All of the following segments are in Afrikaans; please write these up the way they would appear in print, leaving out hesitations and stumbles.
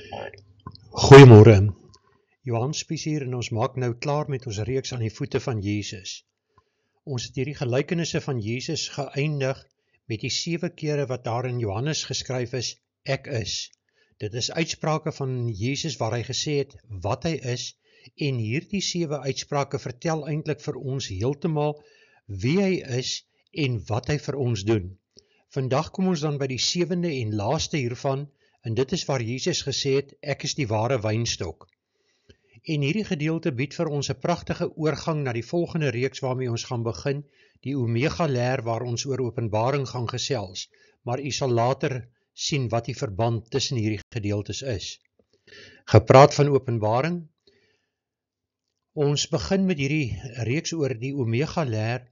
Goeiemôre, Johan Spies hier en ons maak nou klaar met ons reeks aan die voete van Jesus. Ons het hierdie gelykenisse van Jesus geëindig met die 7 kere wat daar in Johannes geskryf is, ek is. Dit is uitsprake van Jesus waar hy gesê het wat hy is en hierdie 7 uitsprake vertel eintlik vir ons heeltemal wie hy is en wat hy vir ons doen. Vandag kom ons dan by die 7de en laaste hiervan en dit is waar Jesus gesê het, ek is die ware wynstok. En hierdie gedeelte bied vir ons 'n pragtige oorgang na die volgende reeks waarmee ons gaan begin, die Omega leer waar ons oor Openbaring gaan gesels, maar u sal later sien wat die verband tussen hierdie gedeeltes is. Gepraat van Openbaring, ons begin met hierdie reeks oor die Omega leer,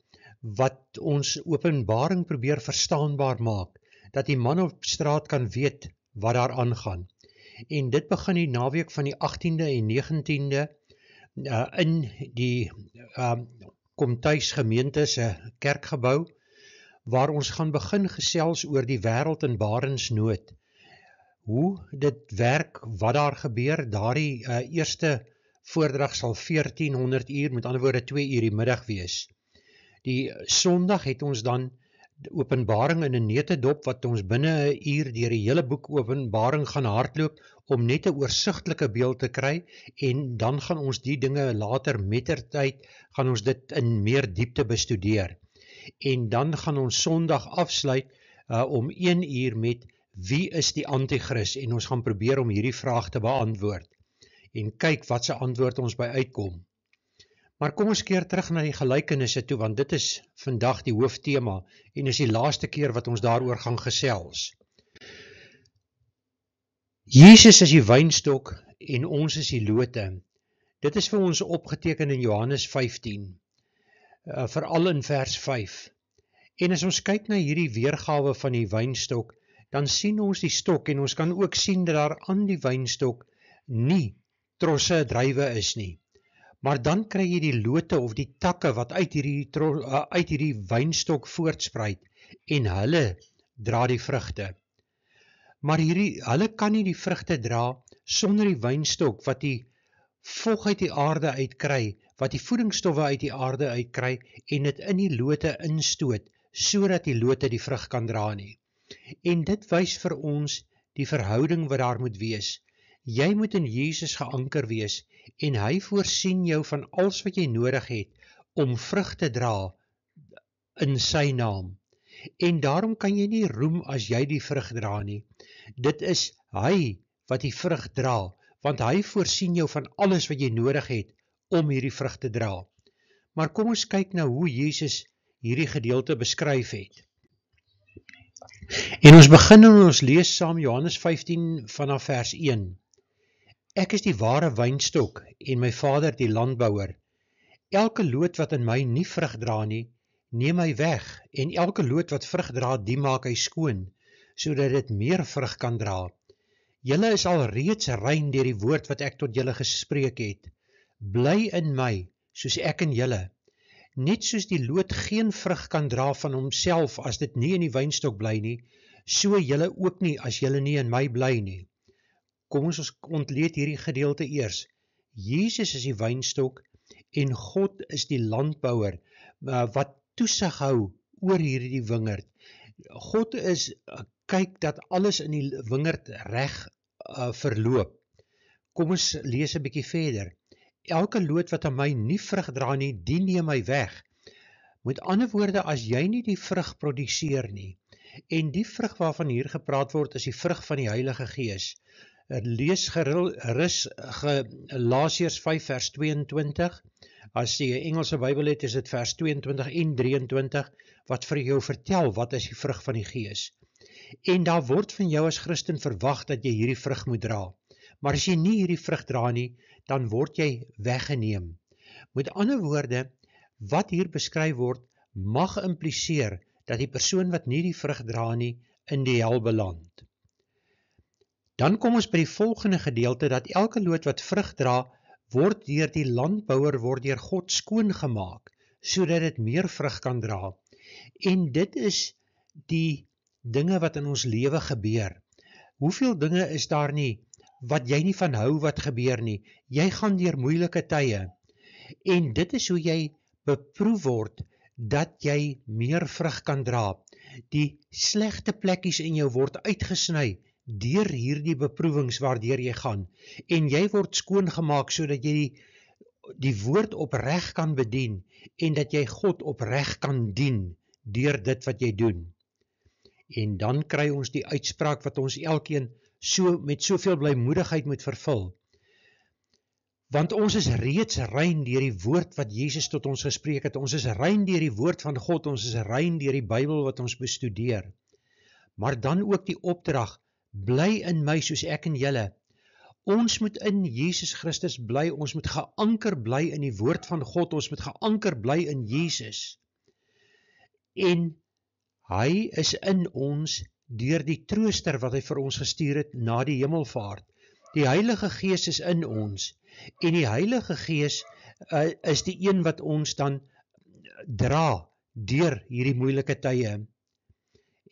wat ons Openbaring probeer verstaanbaar maak, dat die man op straat kan weet wat daar aangaan. En dit begin die naweek van die 18de en 19de in die Komtuis gemeente se kerkgebou, waar ons gaan begin gesels oor die wêreld in barensnood. Hoe dit werk, wat daar gebeur, daardie eerste voordrag sal 1400 uur, met ander woorde 2 uur die middag wees. Die Sondag het ons dan Openbaring in 'n neutedop wat ons binne 'n uur deur die hele boek Openbaring gaan hardloop om net 'n oorsigtelike beeld te kry en dan gaan ons die dinge later mettertyd gaan ons dit in meer diepte bestudeer. En dan gaan ons Sondag afsluit om 1 uur met wie is die Antichrist en ons gaan probeer om hierdie vraag te beantwoord en kyk wat se antwoord ons by uitkom. Maar kom ons keer terug na die gelykenisse toe, want dit is vandag die hooftema en is die laaste keer wat ons daaroor gaan gesels. Jesus is die wynstok en ons is die lote. Dit is vir ons opgeteken in Johannes 15, veral in vers 5. En as ons kyk na hierdie weergawe van die wynstok, dan sien ons die stok en ons kan ook sien dat daar aan die wynstok nie trosse druiwe is nie. Maar dan kry jy die lote of die takke wat uit hierdie wynstok voortspruit en hulle dra die vrugte. Maar hulle kan nie die vrugte dra sonder die wynstok wat die vog uit die aarde uitkry, wat die voedingsstowwe uit die aarde uitkry en dit in die lote instoot, sodat die lote die vrug kan dra nie. En dit wys vir ons die verhouding wat daar moet wees. Jy moet in Jesus geanker wees en hy voorsien jou van alles wat jy nodig het om vrug te dra in sy naam. En daarom kan jy nie roem as jy die vrug dra nie. Dit is hy wat die vrug dra, want hy voorsien jou van alles wat jy nodig het om hierdie vrug te dra. Maar kom ons kyk nou hoe Jesus hierdie gedeelte beskryf het. En ons begin en ons lees saam Johannes 15 vanaf vers 1. Ek is die ware wynstok en my Vader die landbouer. Elke loot wat in my nie vrug dra nie, neem hy weg, en elke loot wat vrug dra, die maak hy skoon, sodat dit meer vrug kan dra. Julle is al reeds rein deur die woord wat ek tot julle gespreek het. Bly in my, soos ek in julle. Net soos die loot geen vrug kan dra van homself as dit nie in die wynstok bly nie, so julle ook nie as julle nie in my bly nie. Kom ons ontleed hierdie gedeelte eers. Jesus is die wynstok en God is die landbouer wat toesig hou oor hierdie wingerd. God kyk dat alles in die wingerd reg verloop. Kom ons lees 'n bietjie verder. Elke loot wat aan my nie vrug dra nie, die neem hy weg. Met ander woorde, as jy nie die vrug produseer nie, en die vrug waarvan hier gepraat word is die vrug van die Heilige Gees. Lees gerus Galasiërs 5 vers 22, as jy 'n Engelse Bybel het, is dit vers 22 en 23, wat vir jou vertel wat is die vrug van die Gees. En daar word van jou as Christen verwag dat jy hierdie vrug moet dra. Maar as jy nie hierdie vrug dra nie, dan word jy weggeneem. Met ander woorde, wat hier beskryf word, mag impliseer dat die persoon wat nie die vrug dra nie, in die hel beland. Dan kom ons by die volgende gedeelte, dat elke loot wat vrug dra, word deur die landbouer, word deur God skoongemaak, sodat dit meer vrug kan dra. En dit is die dinge wat in ons lewe gebeur. Hoeveel dinge is daar nie wat jy nie van hou wat gebeur nie. Jy gaan deur moeilike tye. En dit is hoe jy beproef word, dat jy meer vrug kan dra. Die slegte plekkies in jou word uitgesny deur hierdie beproewings waardeur jy gaan. En jy word skoongemaak sodat jy die woord opreg kan bedien en dat jy God opreg kan dien deur dit wat jy doen. En dan kry ons die uitspraak wat ons elkeen met soveel blymoedigheid moet vervul. Want ons is reeds rein deur die woord wat Jesus tot ons gespreek het. Ons is rein deur die woord van God, ons is rein deur die Bybel wat ons bestudeer. Maar dan ook die opdrag, bly in my soos ek in julle. Ons moet in Jesus Christus bly, ons moet geanker bly in die woord van God, ons moet geanker bly in Jesus. En hy is in ons deur die trooster wat hy vir ons gestuur het na die hemelvaart. Die Heilige Gees is in ons en die Heilige Gees is die een wat ons dan dra deur hierdie moeilike tye.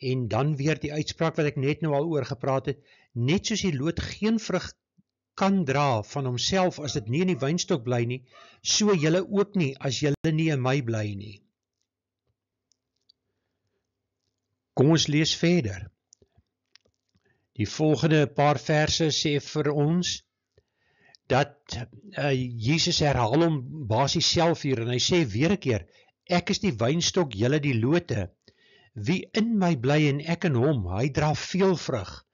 En dan weer die uitspraak wat ek net nou al oor gepraat het, net soos die loot geen vrug kan dra van homself as dit nie in die wynstok bly nie, so julle ook nie as julle nie in my bly nie. Kom ons lees verder. Die volgende paar verse sê vir ons dat Jesus herhaal hom basies self hier en hy sê weer 'n keer, ek is die wynstok, julle die lote. Wie in my bly en ek in hom, hy dra veel vrug,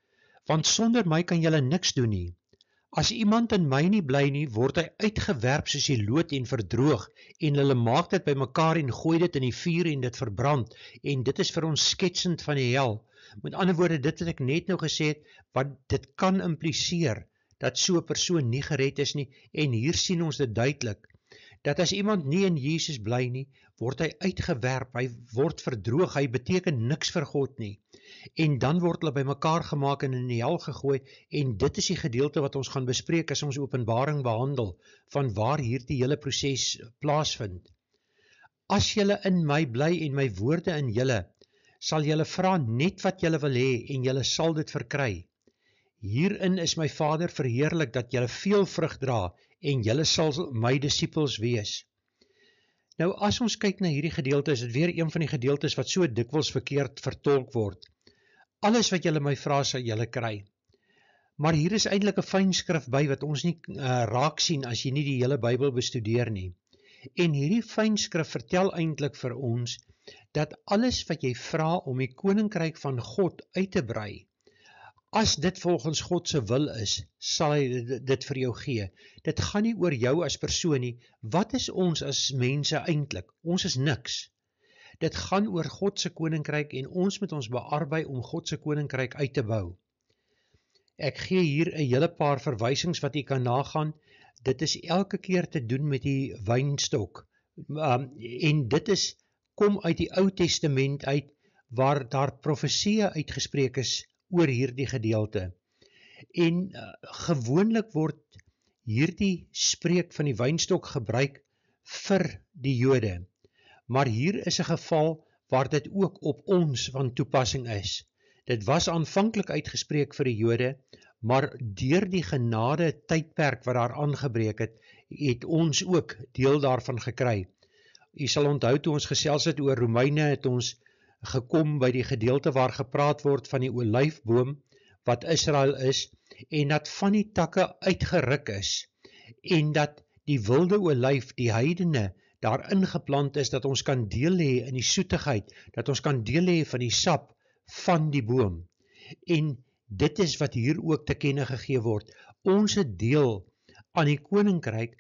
want sonder my kan julle niks doen nie. As iemand in my nie bly nie, word hy uitgewerp soos die loot en verdroog, en hulle maak dit bymekaar en gooi dit in die vuur en dit verbrand, en dit is vir ons sketsend van die hel. Met ander woorde, dit wat ek net nou gesê het, wat dit kan impliseer, dat so 'n persoon nie gered is nie, en hier sien ons dit duidelik, dat as iemand nie in Jesus bly nie, word hy uitgewerp, hy word verdroog, hy beteken niks vir God nie, en dan word hulle bymekaar gemaak en in die hel gegooi, en dit is die gedeelte wat ons gaan bespreek as ons Openbaring behandel, van waar hierdie hele proses plaasvind. As julle in my bly en my woorde in julle, sal julle vra net wat julle wil hê en julle sal dit verkry. Hierin is my Vader verheerlik dat julle veel vrug dra en julle sal my disippels wees. Nou as ons kyk na hierdie gedeelte, is dit weer een van die gedeeltes wat so dikwels verkeerd vertolk word. Alles wat julle my vra sal julle kry. Maar hier is eintlik 'n fynskrif by wat ons nie raak sien as jy nie die hele Bybel bestudeer nie. En hierdie fynskrif vertel eintlik vir ons dat alles wat jy vra om die koninkryk van God uit te brei, as dit volgens God se wil is, sal hy dit vir jou gee. Dit gaan nie oor jou as persoon nie. Wat is ons as mense eintlik? Ons is niks. Dit gaan oor God se koninkryk en ons moet ons bearbei om God se koninkryk uit te bou. Ek gee hier 'n hele paar verwysings wat jy kan nagaan. Dit is elke keer te doen met die wynstok. En dit kom uit die Ou Testament uit, waar daar profesieë uitgespreek is oor hierdie gedeelte. En gewoonlik word hierdie spreek van die wynstok gebruik vir die Jode. Maar hier is 'n geval waar dit ook op ons van toepassing is. Dit was aanvanklik uitgespreek vir die Jode, maar deur die genade tydperk wat daar aangebreek het, het ons ook deel daarvan gekry. U sal onthou toe ons gesels het oor Romeine, het ons gekom by die gedeelte waar gepraat word van die olyfboom wat Israel is, en dat van die takke uitgeruk is, en dat die wilde olyf, die heidene, daar ingeplant is, dat ons kan deel hê in die soetigheid, dat ons kan deel hê van die sap van die boom. En dit is wat hier ook te kenne gegee word. Ons het deel aan die koninkryk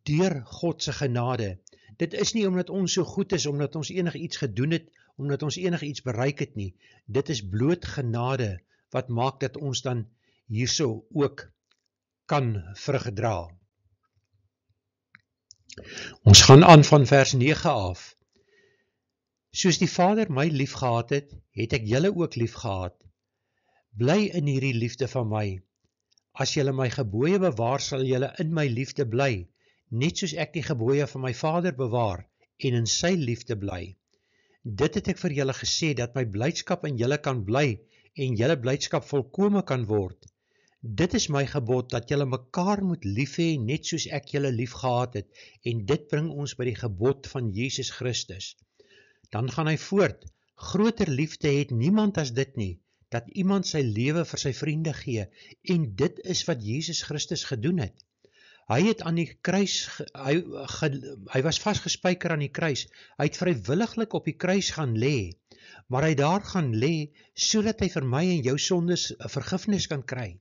deur God se genade. Dit is nie omdat ons so goed is, omdat ons enig iets gedoen het, omdat ons enig iets bereik het nie. Dit is bloot genade wat maak dat ons dan hierso ook kan vrug dra. Ons gaan aan van vers 9 af. Soos die Vader my lief gehad het, het ek julle ook lief gehad. Bly in hierdie liefde van my. As julle my gebooie bewaar, sal julle in my liefde bly, net soos ek die gebooie van my Vader bewaar en in sy liefde bly. Dit het ek vir julle gesê, dat my blydskap in julle kan bly en julle blydskap volkome kan word. Dit is my gebod, dat julle mekaar moet lief hê, net soos ek julle lief gehad het, en dit bring ons by die gebod van Jesus Christus. Dan gaan hy voort, groter liefde het niemand as dit nie, dat iemand sy lewe vir sy vriende gee, en dit is wat Jesus Christus gedoen het. Hy het aan die kruis, hy was vasgespijker aan die kruis, hy het vrywilliglik op die kruis gaan lê, maar hy daar gaan lê, sodat hy vir my en jou sondes vergifnis kan kry,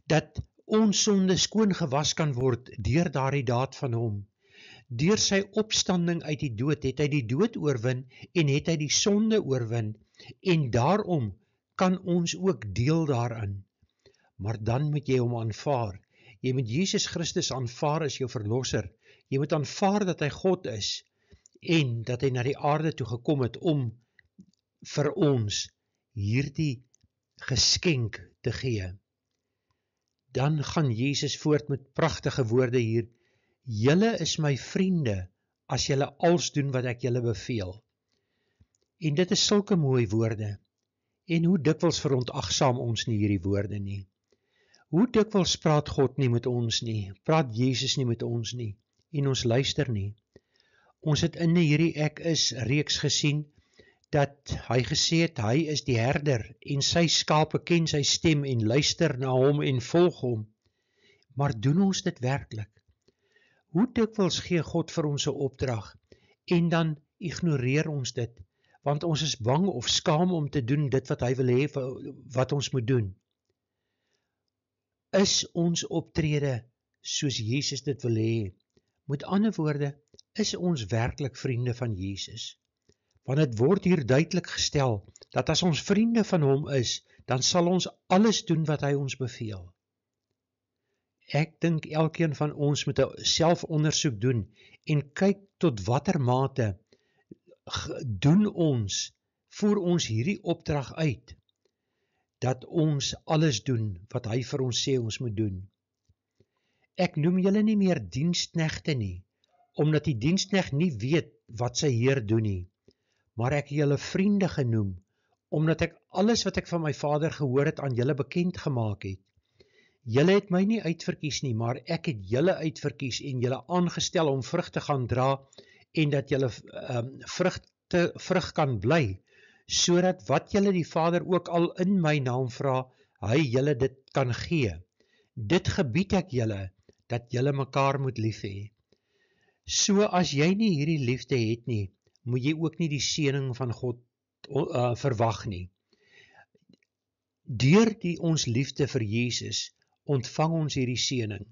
dat ons sonde skoon gewas kan word deur daardie daad van hom. Deur sy opstanding uit die dood het hy die dood oorwin en het hy die sonde oorwin, en daarom kan ons ook deel daarin. Maar dan moet jy hom aanvaar. Jy moet Jesus Christus aanvaar as jou verlosser. Jy moet aanvaar dat hy God is en dat hy na die aarde toe gekom het om vir ons hierdie geskenk te gee. Dan gaan Jesus voort met pragtige woorde hier. Julle is my vriende as julle als doen wat ek julle beveel. En dit is sulke mooi woorde. En hoe dikwels verontagsaam ons nie hierdie woorde nie. Hoe dikwels praat God nie met ons nie, praat Jesus nie met ons nie, en ons luister nie. Ons het in hierdie Ek Is reeks gesien, dat hy gesê het, hy is die herder, en sy skape ken sy stem, en luister na hom en volg hom. Maar doen ons dit werklik? Hoe dikwels gee God vir ons 'n opdrag, en dan ignoreer ons dit, want ons is bang of skaam om te doen dit wat hy wil hê, wat ons moet doen. Is ons optrede soos Jesus dit wil hê? Met ander woorde, is ons werklik vriende van Jesus? Want het word hier duidelik gestel, dat as ons vriende van hom is, dan sal ons alles doen wat hy ons beveel. Ek dink elkeen van ons moet 'n selfondersoek doen, en kyk tot watter mate voer ons hierdie opdrag uit, dat ons alles doen wat hy vir ons sê ons moet doen. Ek noem julle nie meer diensknegte nie, omdat die diensknegt nie weet wat sy heer doen nie, maar ek het julle vriende genoem, omdat ek alles wat ek van my Vader gehoor het aan julle bekend gemaak het. Julle het my nie uitverkies nie, maar ek het julle uitverkies en julle aangestel om vrug te gaan dra, en dat julle vrug kan bly, sodat wat julle die Vader ook al in my naam vra, hy julle dit kan gee. Dit gebied ek julle, dat julle mekaar moet lief hê. So as jy nie hierdie liefde het nie, moet jy ook nie die seëning van God verwag nie. Deur ons liefde vir Jesus, ontvang ons hierdie seëning.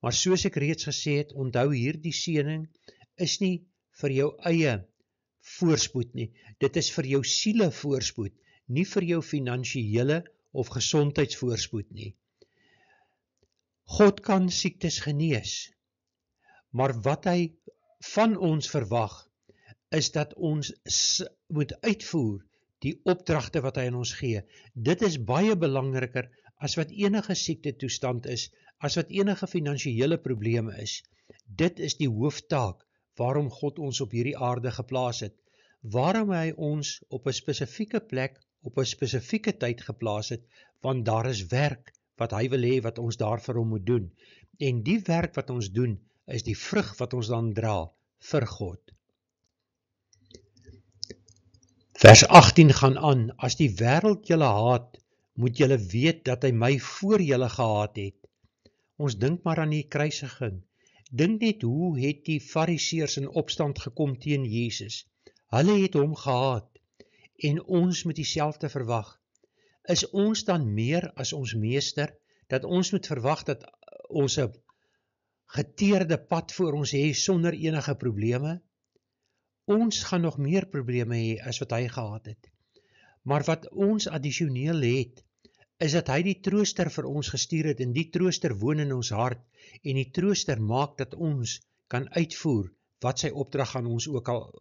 Maar soos ek reeds gesê het, onthou hierdie seëning is nie vir jou eie voorspoed nie. Dit is vir jou siele voorspoed, nie vir jou finansiële of gesondheidsvoorspoed nie. God kan siektes genees, maar wat hy van ons verwag, is dat ons moet uitvoer die opdragte wat hy aan ons gee. Dit is baie belangriker as wat enige siekte toestand is, as wat enige finansiële probleme is. Dit is die hooftaak waarom God ons op hierdie aarde geplaas het, waarom hy ons op 'n spesifieke plek, op 'n spesifieke tyd geplaas het, want daar is werk wat hy wil hê wat ons daar vir hom moet doen. En die werk wat ons doen, is die vrug wat ons dan dra vir God. Vers 18 gaan aan, as die wêreld julle haat, moet julle weet dat hy my voor julle gehaat het. Ons dink maar aan die kruisiging. Dink net hoe het die fariseërs in opstand gekom teen Jesus. Hulle het hom gehaat, en ons moet dieselfde verwag. Is ons dan meer as ons meester, dat ons moet verwag dat ons 'n geteerde pad voor ons hê sonder enige probleme? Ons gaan nog meer probleme hê as wat hy gehad het. Maar wat ons addisioneel het, is dat hy die trooster vir ons gestuur het, en die trooster woon in ons hart, en die trooster maak dat ons kan uitvoer wat sy opdrag aan ons ook al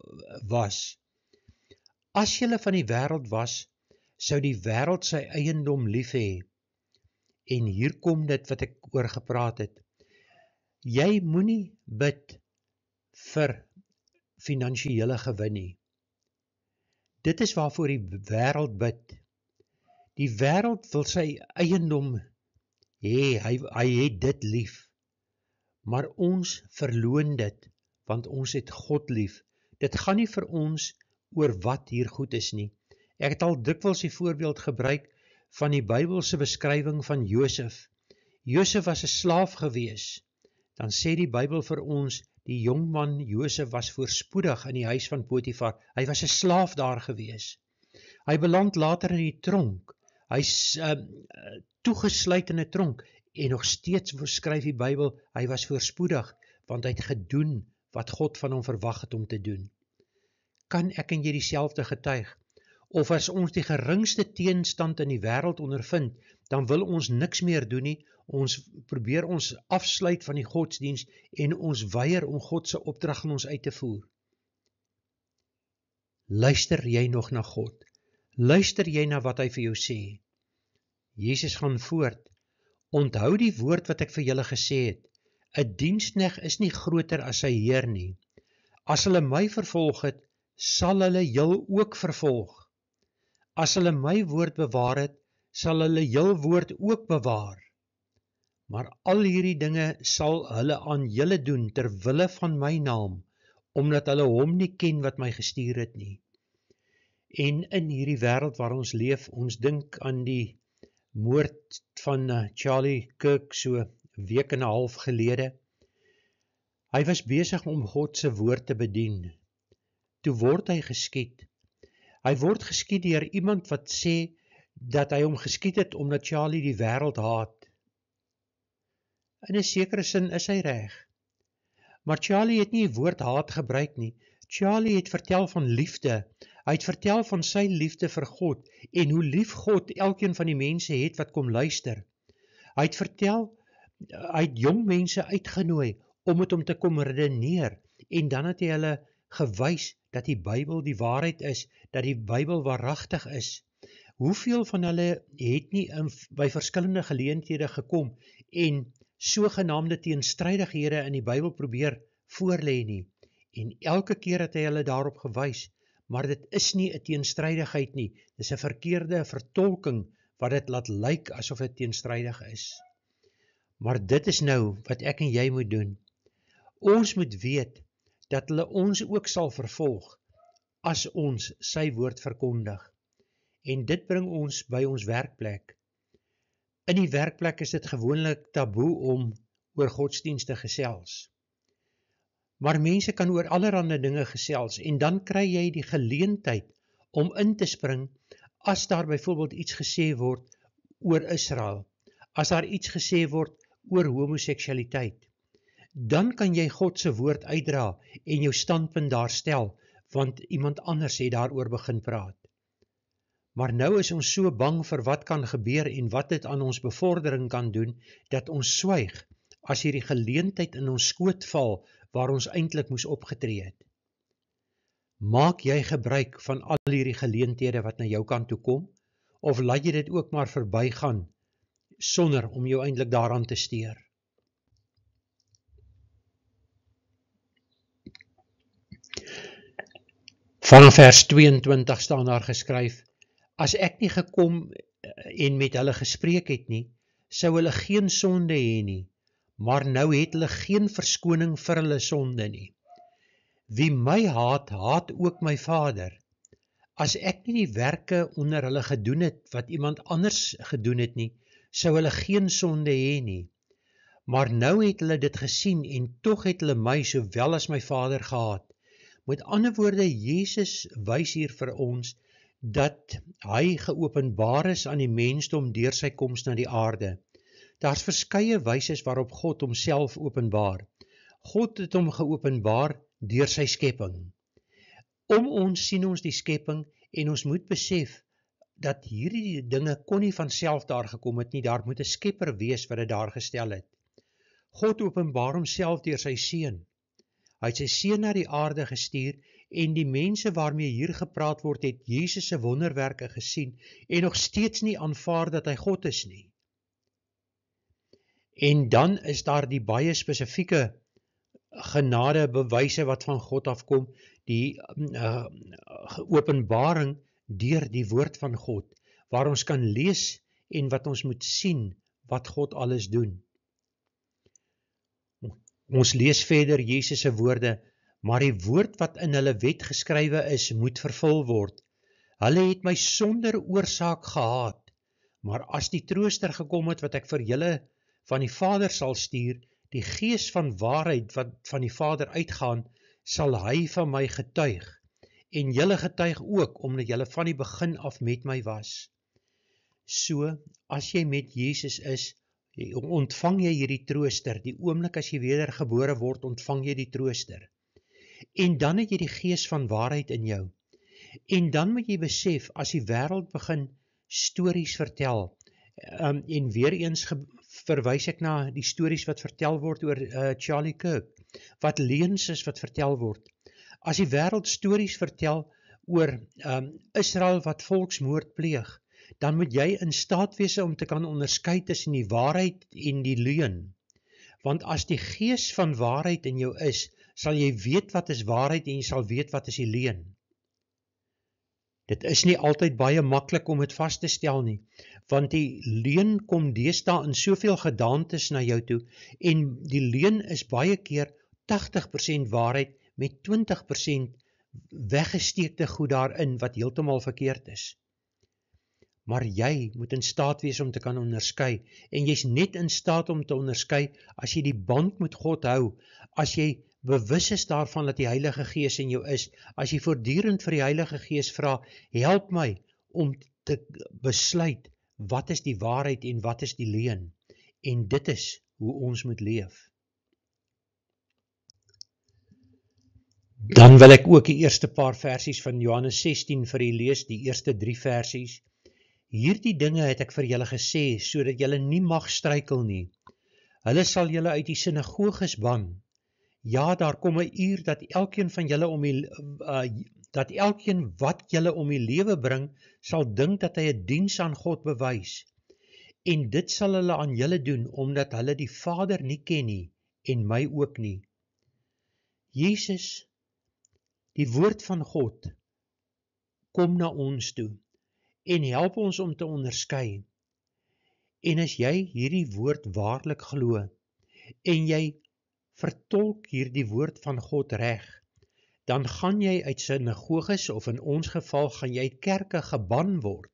was. As julle van die wêreld was, sou die wêreld sy eiendom lief hê. En hier kom dit wat ek oor gepraat het. Jy moenie bid vir finansiële gewin nie. Dit is waarvoor die wêreld bid. Die wêreld wil sy eiendom hy het dit lief. Maar ons verloon dit, want ons het God lief. Dit gaan nie vir ons oor wat hier goed is nie. Ek het al dikwels die voorbeeld gebruik van die Bybelse beskrywing van Josef. Josef was 'n slaaf gewees. Dan sê die Bybel vir ons, die jongman Josef was voorspoedig in die huis van Potifar. Hy was 'n slaaf daar gewees. Hy beland later in die tronk. Hy's toegesluit in 'n tronk. En nog steeds skryf die Bybel, hy was voorspoedig, want hy het gedoen wat God van hom verwag het om te doen. Kan ek en jy dieselfde getuig? Of as ons die geringste teenstand in die wêreld ondervind, dan wil ons niks meer doen nie, ons probeer ons afsluit van die godsdiens en ons weier om God se opdrag aan ons uit te voer. Luister jy nog na God? Luister jy na wat hy vir jou sê? Jesus gaan voort. Onthou die woord wat ek vir julle gesê het. 'n Diensknegt is nie groter as sy Heer nie. As hulle my vervolg het, sal hulle jul ook vervolg. As hulle my woord bewaar het, sal hulle jul woord ook bewaar. Maar al hierdie dinge sal hulle aan julle doen ter wille van my naam, omdat hulle hom nie ken wat my gestuur het nie. En in hierdie wêreld waar ons leef, ons dink aan die moord van Charlie Kirk so 'n week en 'n half gelede. Hy was besig om God se woord te bedien. Toe word hy geskiet. Hy word geskiet deur iemand wat sê dat hy hom geskiet het omdat Charlie die wêreld haat. In 'n sekere sin is hy reg. Maar Charlie het nie die woord haat gebruik nie. Charlie het vertel van liefde. Hy het vertel van sy liefde vir God en hoe lief God elkeen van die mense het wat kom luister. Hy het vertel, hy het jong mense uitgenooi om met hom te kom redeneer en dan het hy hulle gewys dat die Bybel die waarheid is, dat die Bybel waaragtig is. Hoeveel van hulle het nie by verskillende geleenthede gekom en sogenaamde teenstrydighede in die Bybel probeer voorlê nie. En elke keer het hy hulle daarop gewys, maar dit is nie 'n teenstrydigheid nie. Dis 'n verkeerde vertolking wat dit laat lyk asof dit teenstrydig is. Maar dit is nou wat ek en jy moet doen. Ons moet weet dat hulle ons ook sal vervolg as ons sy woord verkondig. En dit bring ons by ons werkplek. In die werkplek is dit gewoonlik taboe om oor godsdienst te gesels. Maar mense kan oor allerhande dinge gesels en dan kry jy die geleentheid om in te spring as daar byvoorbeeld iets gesê word oor Israel, as daar iets gesê word oor homoseksualiteit. Dan kan jy God se woord uitdra en jou standpunt daar stel, want iemand anders het daaroor begin praat. Maar nou is ons so bang vir wat kan gebeur en wat dit aan ons bevordering kan doen, dat ons swyg as hierdie geleentheid in ons skoot val waar ons eintlik moes opgetree het. Maak jy gebruik van al hierdie geleenthede wat na jou kant toe kom, of laat jy dit ook maar verbygaan sonder om jou eintlik daaraan te steur? Vanaf vers 22 staan daar geskryf: As ek nie gekom en met hulle gespreek het nie, sou hulle geen sonde hê nie, maar nou het hulle geen verskoning vir hulle sonde nie. Wie my haat, haat ook my Vader. As ek nie die werke onder hulle gedoen het wat iemand anders gedoen het nie, sou hulle geen sonde hê nie. Maar nou het hulle dit gesien en tog het hulle my sowel as my Vader gehaat. Met ander woorde, Jesus wys hier vir ons dat hy geopenbaar is aan die mensdom deur sy koms na die aarde. Daar's verskeie wyses waarop God homself openbaar. God het hom geopenbaar deur sy skepping. Om ons sien ons die skepping en ons moet besef dat hierdie dinge kon nie van self daar gekom het nie, daar moet 'n skepper wees wat dit daar gestel het. God openbaar homself deur sy seun. Hy het sy seun na die aarde gestuur en die mense waarmee hier gepraat word het Jesus se wonderwerke gesien en nog steeds nie aanvaar dat hy God is nie. En dan is daar die baie spesifieke genade bewyse wat van God afkom, die openbaring deur die woord van God, waar ons kan lees en wat ons moet sien wat God alles doen. Ons lees verder Jesus se woorde, maar die woord wat in hulle wet geskrywe is, moet vervul word. Hulle het my sonder oorsaak gehaat, maar as die trooster gekom het wat ek vir julle van die Vader sal stuur, die Gees van waarheid wat van die Vader uitgaan, sal hy van my getuig, en julle getuig ook, omdat julle van die begin af met my was. So, as jy met Jesus is, ontvang jy hierdie trooster, die oomblik as jy wedergebore word, ontvang jy die trooster. En dan het jy die Gees van waarheid in jou. En dan moet jy besef, as die wêreld begin stories vertel, en weer eens verwys ek na die stories wat vertel word oor Charlie Kirk, wat leuns is wat vertel word. As die wêreld stories vertel oor Israel wat volksmoord pleeg, dan moet jy in staat wees om te kan onderskei tussen die waarheid en die leuen. Want as die Gees van waarheid in jou is, sal jy weet wat is waarheid en jy sal weet wat is die leuen. Dit is nie altyd baie maklik om dit vas te stel nie, want die leuen kom deesdae in soveel gedaantes na jou toe, en die leuen is baie keer 80% waarheid met 20% weggesteekte goed daarin wat heeltemal verkeerd is. Maar jy moet in staat wees om te kan onderskei, en jy's net in staat om te onderskei as jy die band met God hou, as jy bewus is daarvan dat die Heilige Gees in jou is, as jy voortdurend vir die Heilige Gees vra, help my om te besluit wat is die waarheid en wat is die leuen, en dit is hoe ons moet leef. Dan wil ek ook die eerste paar versies van Johannes 16 vir julle lees, die eerste 3 versies. Hierdie dinge het ek vir julle gesê, sodat julle nie mag struikel nie. Hulle sal julle uit die sinagoges ban. Ja, daar kom 'n uur dat elkeen wat julle om die lewe bring, sal dink dat hy 'n diens aan God bewys. En dit sal hulle aan julle doen, omdat hulle die Vader nie ken nie, en my ook nie. Jesus, die woord van God, kom na ons toe, en help ons om te onderskei. En as jy hierdie woord waarlik glo, en jy vertolk hierdie woord van God reg, dan gaan jy uit sinagoges, of in ons geval gaan jy uit kerke geban word,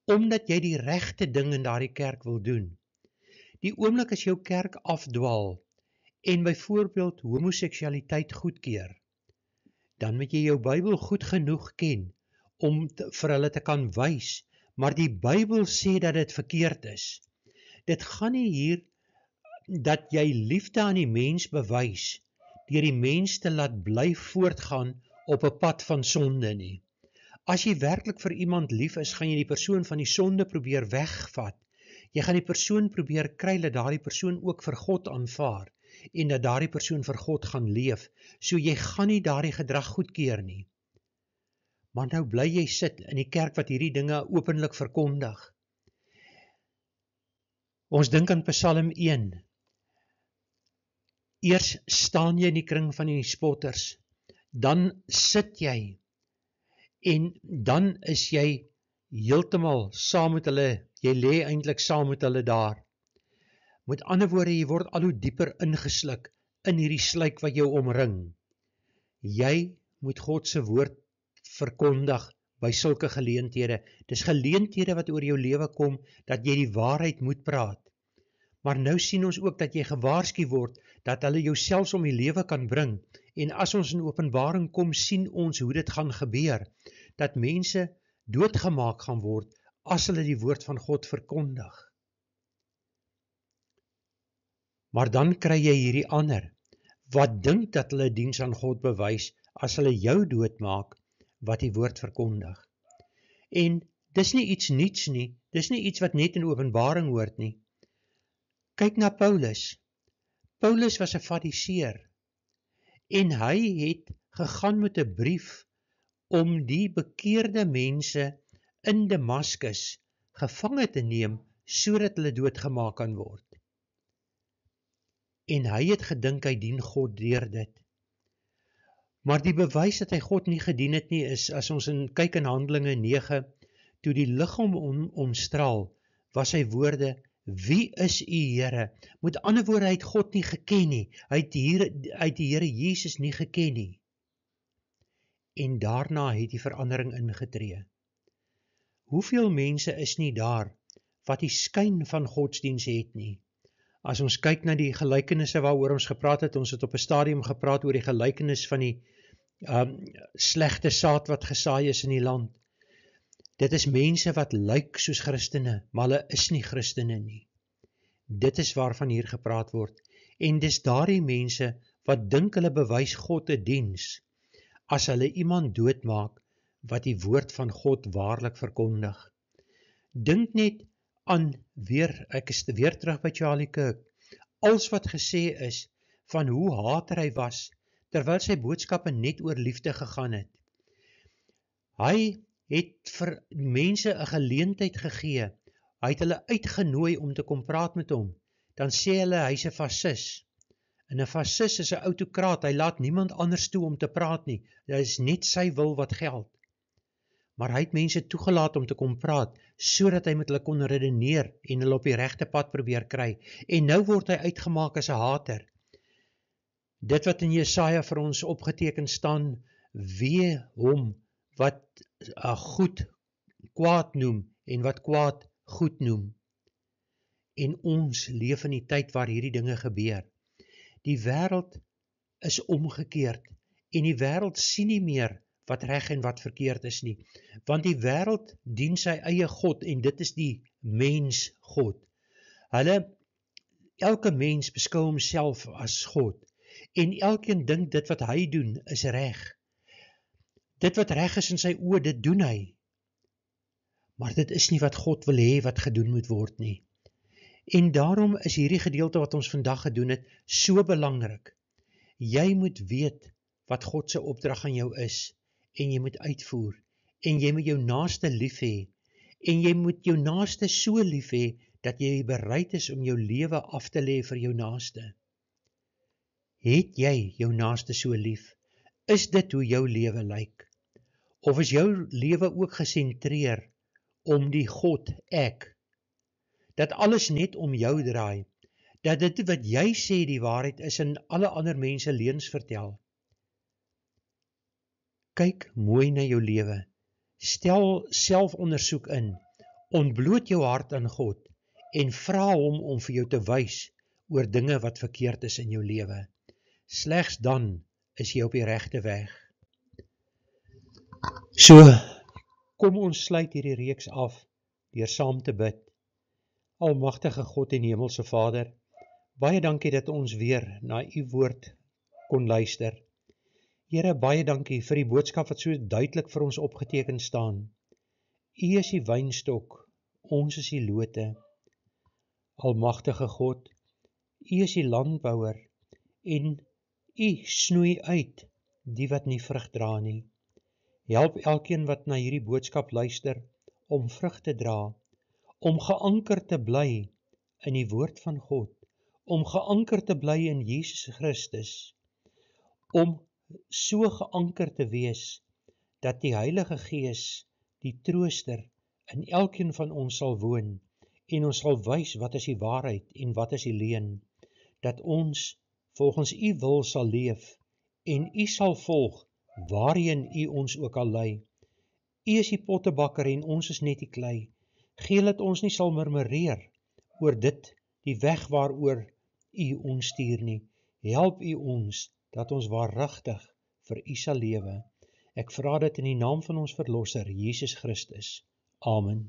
omdat jy die regte ding in daardie kerk wil doen. Die oomblik as jou kerk afdwaal, en byvoorbeeld homoseksualiteit goedkeur, dan moet jy jou Bybel goed genoeg ken, om vir hulle te kan wys, maar die Bybel sê dat dit verkeerd is. Dit gaan nie hier dat jy liefde aan die mens bewys, deur die mens te laat bly voortgaan op 'n pad van sonde nie. As jy werklik vir iemand lief is, gaan jy die persoon van die sonde probeer wegvat. Jy gaan die persoon probeer kry dat daardie persoon ook vir God aanvaar, en dat daardie persoon vir God gaan leef, so jy gaan nie daardie gedrag goedkeur nie. Maar nou bly jy sit in die kerk wat hierdie dinge openlik verkondig. Ons dink aan Psalm 1. Eers staan jy in die kring van die spotters, dan sit jy, en dan is jy heeltemal saam met hulle, jy lê eintlik saam met hulle daar. Met ander woorde, jy word al hoe dieper ingesluk in hierdie sluik wat jou omring. Jy moet God se woord verkondig by sulke geleenthede. Dis geleenthede wat oor jou lewe kom, dat jy die waarheid moet praat. Maar nou sien ons ook dat jy gewaarsku word, dat hulle jou selfs om die lewe kan bring, en as ons in Openbaring kom, sien ons hoe dit gaan gebeur, dat mense doodgemaak gaan word, as hulle die woord van God verkondig. Maar dan kry jy hierdie ander, wat dink dat hulle diens aan God bewys, as hulle jou doodmaak, wat die woord verkondig. En dis nie iets niets nie, dis nie iets wat net in Openbaring hoort nie. Kyk na Paulus. Paulus was 'n fariseer, en hy het gegaan met 'n brief om die bekeerde mense in Damaskus gevange te neem, sodat hulle doodgemaak kan word. En hy het gedink hy dien God deur dit. Maar die bewys dat hy God nie gedien het nie, is, as ons kyk in Handelinge 9, toe die lig hom omstraal, was sy woorde, wie is u Here? Met ander woorde, hy het God nie geken nie, hy het die Here Jesus nie geken nie. En daarna het die verandering ingetree. Hoeveel mense is nie daar, wat die skyn van godsdiens het nie? As ons kyk na die gelykenisse waaroor ons gepraat het, ons het op 'n stadium gepraat oor die gelykenis van die slegte saad wat gesaai is in die land. Dit is mense wat lyk soos Christene, maar hulle is nie Christene nie. Dit is waarvan hier gepraat word. En dis daardie mense wat dink hulle bewys God 'n diens, as hulle iemand doodmaak wat die woord van God waarlik verkondig. Dink net aan ek is weer terug by Charlie Kirk, als wat gesê is van hoe hater hy was, terwyl sy boodskappe net oor liefde gegaan het. Hy het vir mense 'n geleentheid gegee, hy het hulle uitgenooi om te kom praat met hom, dan sê hulle hy's 'n fasis. En 'n fasis is 'n autokraat, hy laat niemand anders toe om te praat nie, dit is net sy wil wat geld. Maar hy het mense toegelaat om te kom praat, sodat hy met hulle kon redeneer en hulle op die regte pad probeer kry. En nou word hy uitgemaak as 'n hater. Dit wat in Jesaja vir ons opgeteken staan, wee hom wat goed kwaad noem en wat kwaad goed noem. En ons leef in die tyd waar hierdie dinge gebeur. Die wêreld is omgekeerd en die wêreld sien nie meer wat reg en wat verkeerd is nie, want die wêreld dien sy eie God en dit is die mens God. Elke mens beskou homself as God en elkeen dink dit wat hy doen is reg. Dit wat reg is in sy oë, dit doen hy. Maar dit is nie wat God wil hê wat gedoen moet word nie. En daarom is hierdie gedeelte wat ons vandag gedoen het, so belangrik. Jy moet weet wat God se opdrag aan jou is, en jy moet uitvoer, en jy moet jou naaste lief hê, en jy moet jou naaste so lief hê, dat jy bereid is om jou lewe af te lê vir jou naaste. Het jy jou naaste so lief? Is dit hoe jou lewe lyk? Of is jou lewe ook gesentreer om die God ek? Dat alles net om jou draai, dat dit wat jy sê die waarheid is en alle ander mense leuns vertel. Kyk mooi na jou lewe, stel selfondersoek in, ontbloot jou hart aan God en vra hom om vir jou te wys oor dinge wat verkeerd is in jou lewe. Slegs dan is jy op die regte weg. So, kom ons sluit hierdie reeks af deur saam te bid. Almagtige God en Hemelse Vader, baie dankie dat ons weer na u woord kon luister. Here, baie dankie vir die boodskap wat so duidelik vir ons opgeteken staan. U is die wynstok, ons is die lote. Almagtige God, u is die landbouer en u snoei uit die wat nie vrug dra nie. Help elkeen wat na hierdie boodskap luister om vrug te dra, om geanker te bly in die woord van God, om geanker te bly in Jesus Christus, om so geanker te wees, dat die Heilige Gees, die trooster, in elkeen van ons sal woon, en ons sal wys wat is die waarheid en wat is die leuen, dat ons volgens u wil sal leef, en u sal volg, waarheen u ons ook al lei. U is die pottebakker en ons is net die klei. Gee dat ons nie sal murmureer oor dit, die weg waaroor u ons stuur nie. Help u ons, dat ons waaragtig vir u sal lewe. Ek vra dit in die naam van ons Verlosser, Jesus Christus. Amen.